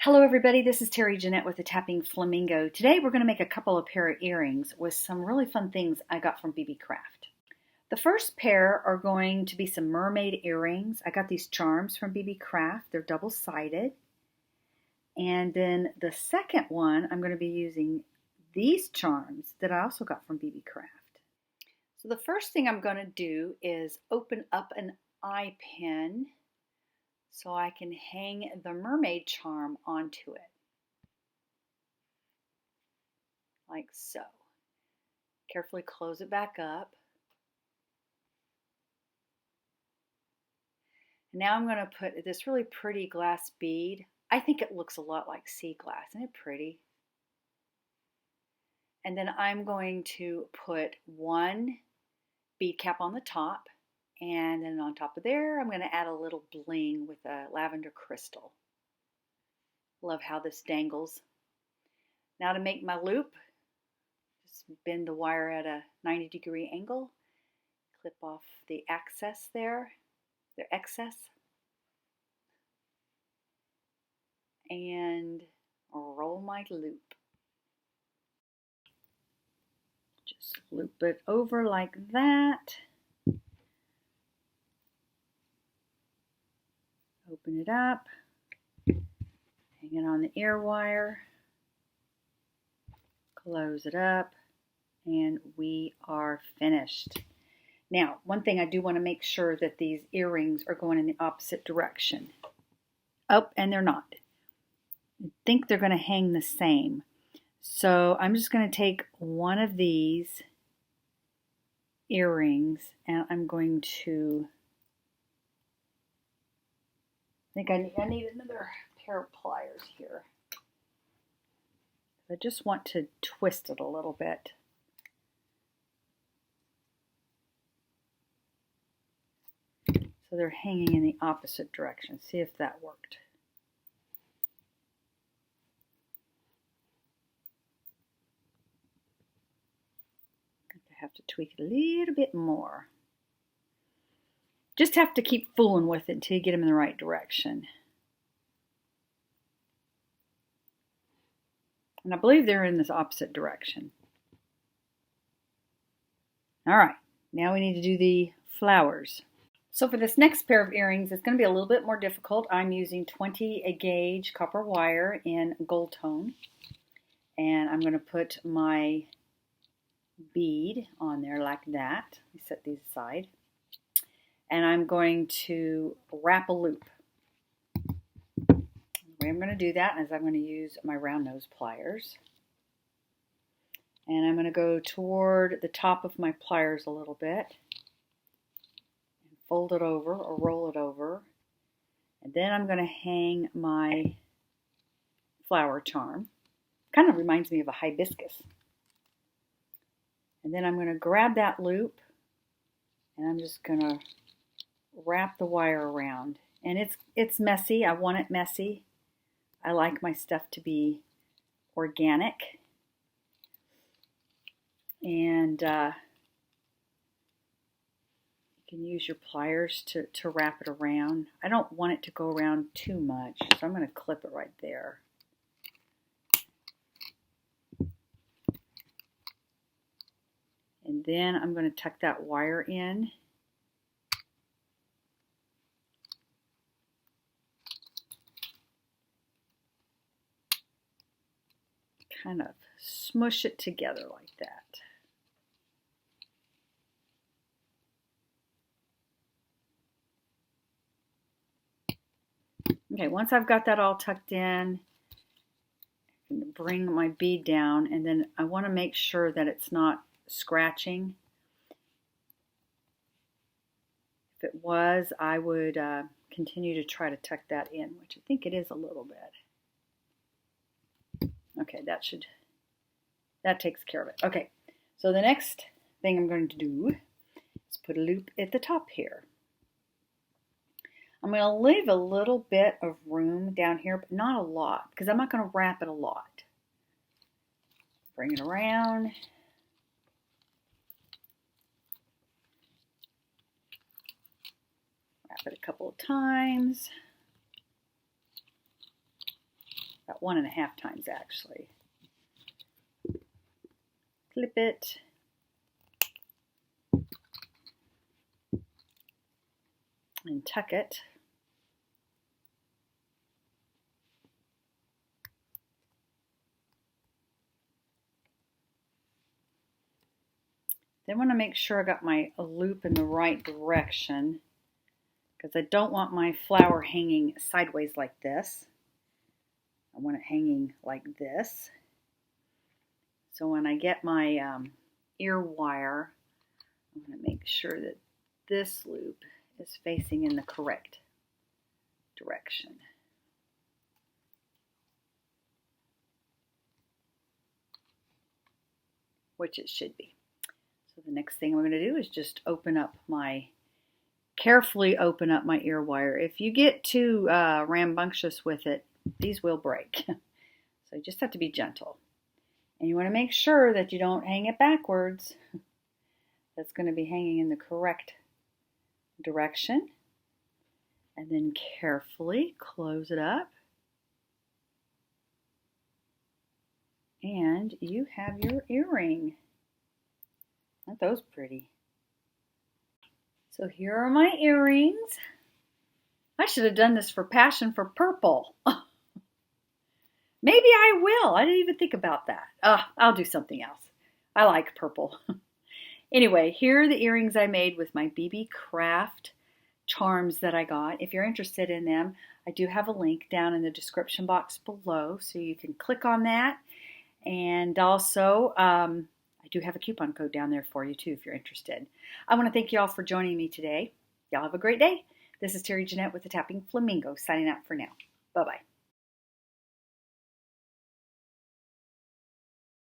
Hello everybody, this is Terry Jeanette with the Tapping Flamingo. Today we're going to make a couple of pair of earrings with some really fun things I got from BeeBeeCraft. The first pair are going to be some mermaid earrings. I got these charms from BeeBeeCraft. They're double-sided. And then the second one, I'm going to be using these charms that I also got from BeeBeeCraft. So the first thing I'm going to do is open up an eye pin so I can hang the mermaid charm onto it, like so. Carefully close it back up. Now I'm going to put this really pretty glass bead. I think it looks a lot like sea glass. Isn't it pretty? And then I'm going to put one bead cap on the top, and then on top of there I'm going to add a little bling with a lavender crystal. Love how this dangles. Now to make my loop, just bend the wire at a 90-degree angle, clip off the excess, and roll my loop. Just loop it over like that. Open it up, hang it on the ear wire, close it up, and we are finished. Now, one thing I do want to make sure that these earrings are going in the opposite direction. Oh, and they're not. I think they're going to hang the same. So I'm just going to take one of these earrings and I'm going to, I think I need another pair of pliers here. I just want to twist it a little bit. So they're hanging in the opposite direction. See if that worked. I have to tweak it a little bit more. Just have to keep fooling with it until you get them in the right direction. And I believe they're in this opposite direction. All right, now we need to do the flowers. So for this next pair of earrings, it's going to be a little bit more difficult. I'm using 20 gauge copper wire in gold tone. And I'm going to put my bead on there like that. Let me set these aside. And I'm going to wrap a loop. The way I'm going to do that is I'm going to use my round nose pliers. And I'm going to go toward the top of my pliers a little bit. And fold it over or roll it over. And then I'm going to hang my flower charm. Kind of reminds me of a hibiscus. And then I'm going to grab that loop and I'm just going to wrap the wire around. And it's messy. I want it messy. I like my stuff to be organic. And you can use your pliers to wrap it around. I don't want it to go around too much, so I'm going to clip it right there. And then I'm going to tuck that wire in. Kind of smush it together like that. Okay, once I've got that all tucked in, I can bring my bead down, and then I want to make sure that it's not scratching. If it was, I would continue to try to tuck that in, which I think it is a little bit. Okay, that takes care of it. Okay, so the next thing I'm going to do is put a loop at the top here. I'm going to leave a little bit of room down here, but not a lot, because I'm not going to wrap it a lot. Bring it around. Wrap it a couple of times. about 1.5 times actually. Clip it. And tuck it. Then I want to make sure I got my loop in the right direction, because I don't want my flower hanging sideways like this. I want it hanging like this. So when I get my ear wire, I'm going to make sure that this loop is facing in the correct direction. Which it should be. So the next thing we're going to do is just carefully open up my ear wire. If you get too rambunctious with it, these will break. So you just have to be gentle. And you want to make sure that you don't hang it backwards. That's going to be hanging in the correct direction. And then carefully close it up. And you have your earring. Aren't those pretty? So here are my earrings. I should have done this for Passion for Purple. Maybe I will. I didn't even think about that. I'll do something else. I like purple. Anyway, here are the earrings I made with my BeeBeeCraft charms that I got. If you're interested in them, I do have a link down in the description box below, so you can click on that. And also, I do have a coupon code down there for you too if you're interested. I want to thank you all for joining me today. Y'all have a great day. This is Terry Jeanette with the Tapping Flamingo signing out for now. Bye-bye.